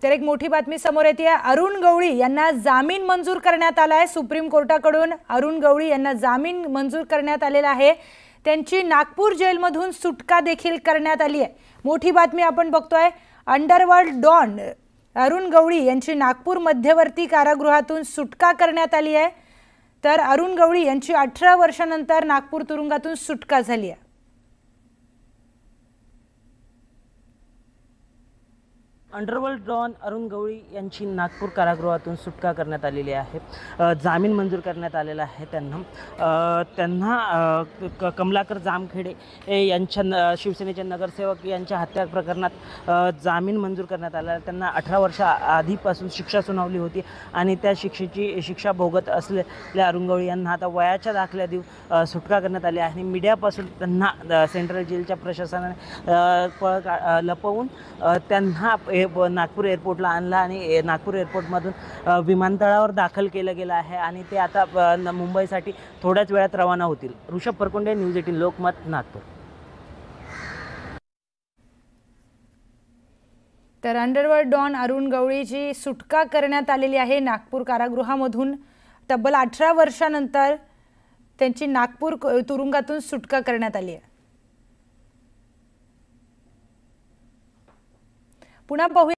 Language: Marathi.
तर एक मोठी बातमी समोर येते आहे। अरुण गवळी यांना जामीन मंजूर करण्यात आला आहे। सुप्रीम कोर्टाकडून अरुण गवळी यांना जामीन मंजूर करण्यात आलेला आहे। त्यांची नागपूर जेलमधून सुटका देखील करण्यात आली आहे। मोठी बातमी आपण बघतोय। अंडरवर्ल्ड डॉन अरुण गवळी यांची नागपूर मध्यवर्ती कारागृहातून सुटका करण्यात आली आहे। तर अरुण गवळी यांची 18 वर्षांनंतर नागपूर तुरुंगातून सुटका झाली आहे। अंडरवर्ल्ड डॉन अरुण गवळी यांची नागपूर कारागृहातून सुटका करण्यात आलेली आहे। जामीन मंजूर करण्यात आलेला आहे त्यांना कमलाकर जामखेडे यांच्या शिवसेनेचे नगरसेवक यांच्या हत्या प्रकरणात जामीन मंजूर करण्यात आला। त्यांना 18 वर्ष आधीपासून शिक्षा सुनावली होती आणि त्या शिक्षा भोगत असलेल्या अरुण गवळी यांना आता वयाच्या दाखल्या देऊन सुटका करण्यात आली आहे। मीडियापासून त्यांना सेंट्रल जेलच्या प्रशासनाने लपवून त्यांना नागपूर एअरपोर्टला आणला आणि नागपूर एअरपोर्टमधून विमानतळावर दाखल केलं गेलं आहे आणि ते आता मुंबईसाठी थोड्याच वेळात रवाना होतील। ऋषभ परकुंडे, न्यूज 18 लोकमत, नागपूर। तर अंडरवर्ल्ड डॉन अरुण गवळीची सुटका करण्यात आलेली आहे नागपूर कारागृहामधून। तब्बल 18 वर्षांनंतर त्यांची नागपूर तुरुंगातून सुटका करण्यात आली आहे। पुन्हा पाहूया